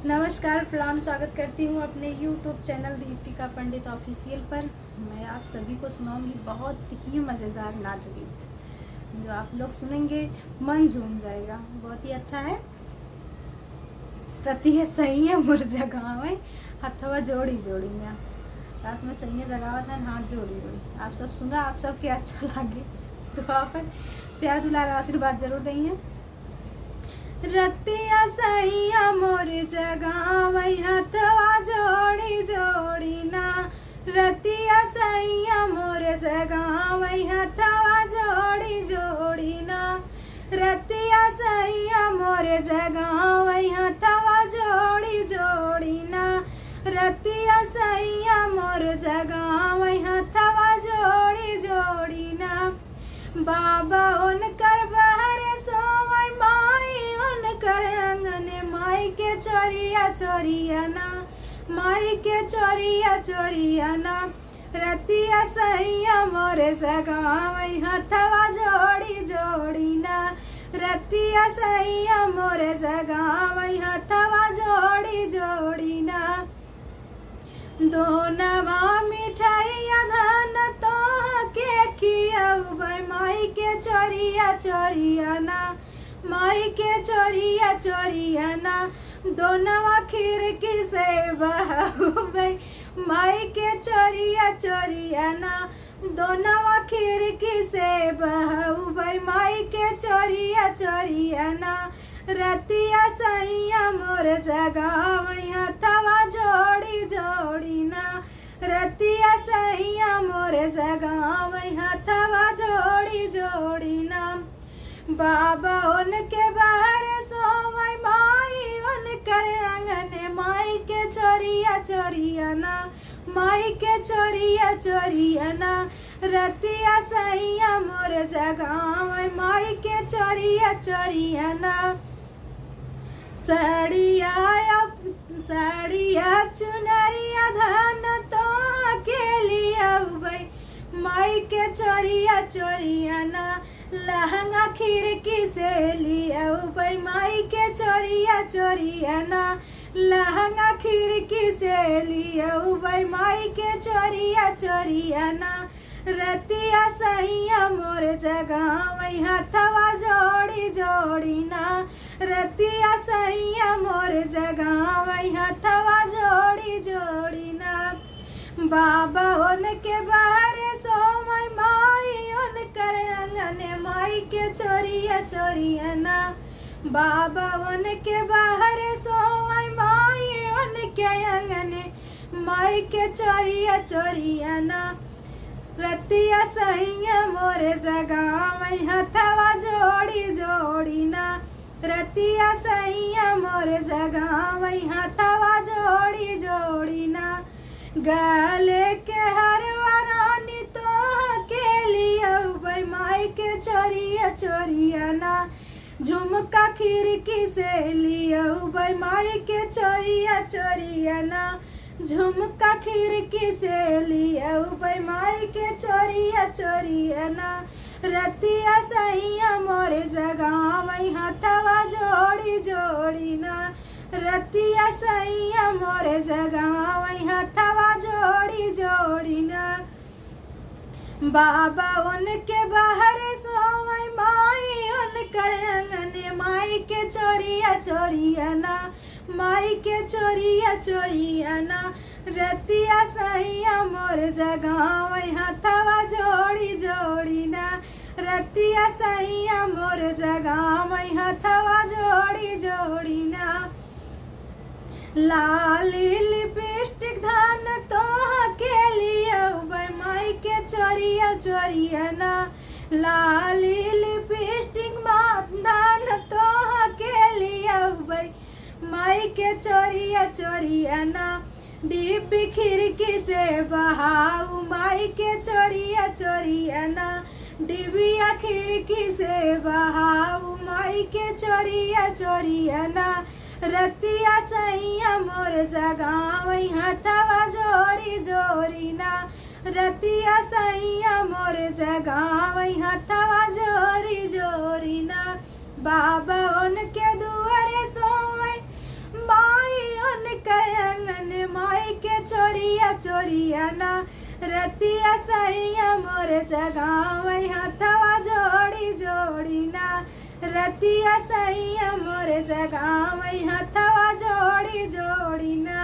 नमस्कार, प्रणाम। स्वागत करती हूँ अपने YouTube चैनल दीपिका पंडित ऑफिशियल पर। मैं आप सभी को सुनाऊंगी बहुत ही मज़ेदार नाच गीत जो आप लोग सुनेंगे मन झूम जाएगा। बहुत ही अच्छा है। रतिया सैया मोर जगावे हथवा जोड़ी जोड़ी में। रात में सैया जगावा था, हाथ जोड़ी जोड़ी। आप सब सुना, आप सबके अच्छा लगे तो आप प्यार दुलार आशीर्वाद जरूर देंगे। रतिया सैया मोर जगावै हथवा जोड़ी जोड़ी ना। रतिया सैया मोर जगावै हथवा जोड़ी जोड़ी ना। रतिया सैया मोर जगावै हथवा जोड़ी जोड़ी ना। रतिया सैया मोर जगावै हथवा जोड़ी जोड़ी ना। बाबा उनकर बहरे सोवै माई उनकर अंगने। माई के चोरिया चोरिया ना, माई के चोरिया चोरिया ना। रतिया सैया मोरे जगावै हथवा जोड़ी जोड़ी ना। रतिया सैया मोरे जगावै हथवा जोड़ी जोड़ी ना। दोनवा मिठाइया धन तोह के खियौबै माई के चोरिया चोरिया ना। माई के चोरिया चोरिया ना। दोनवा खिड़की से बहबै माई के चोरिया चोरिया ना। दोनवा खिड़की से बहबै माई के चोरिया चोरिया ना। रतिया सैया मोर जगावै हथवा जोड़ी जोड़ी ना। रतिया सैया मोर जगावै हथवा जोड़ी जोड़ी ना। बाबा उनके बाहर सोवै माई उनकर अंगने। माई के चोरिया चोरिया ना, माई के चोरिया चोरिया ना। रतिया सैया मोर जगावै माई के चोरिया चोरिया ना। साड़िया चुनरिया धन तोह के लियौबै माई के चोरिया चोरिया ना। लहंगा खिड़की से लियौबै माई के चोरिया चोरिया ना। लहंगा खिड़की से लियौबै माई के चोरिया चोरिया ना। रतिया सैया मोर जगावै हथवा जोड़ी जोड़ी ना। रतिया सैया मोर जगावै हथवा जोड़ी जोड़ी ना। बाबा उनके बाहरे सोवै माई उनकर अंगने। माई के चोरिया चोरिया ना। बाबा उनके बाहरे सोवै माई उनके अंगने। माई के चोरिया चोरिया ना। रतिया सैया मोर जगावै हथवा जोड़ी जोड़ी ना। रतिया सैया मोर जगावै हथवा जोड़ी जोड़ी ना। गले के हरवा रानी तोह के लियौबै माई के चोरिया चोरिया ना। झुमका खिड़की से लियौबै माई के चोरिया चोरिया ना। झुमका खिड़की से लियौबै माई के चोरिया चोरिया ना। रतिया सैया मोर जगावै हथवा जोड़ी जोड़ी ना। रतिया सैया मोर जगावै हथवा जोड़ी जोड़ी ना। बाबा उनके बाहर सोवै माई उनकर अंगने। माई के चोरिया चोरिया ना, माई के चोरिया चोरिया ना। रतिया सैया मोर जगावै हथवा जोड़ी जोड़ी ना। रतिया सैया मोर जगावै हथवा जोड़ी जोड़ी ना। लाली लिपस्टिक धन तोह के लियौबै माई के चोरिया चोरिया ना। लाली लिपस्टिक धन तोह के लियौबै माई के चोरिया चोरिया ना। डिब्बी खिड़की से बहाऊ माई के चोरिया चोरिया ना। डिबिया खिड़की से बहाऊ माई के चोरिया चोरिया ना। रतिया सैया मोर जगावै हथवा जोड़ी जोड़ी ना। रतिया सैया मोर जगावै हथवा जोड़ी जोड़ी ना। बाबा उनके दुआरे सोवै माई चोरिया ना रतिया सैया मोरे जगावई हथवा जोड़ी जोड़ी ना रतिया सैया मोरे जगावई हथवा जोड़ी जोड़ी ना।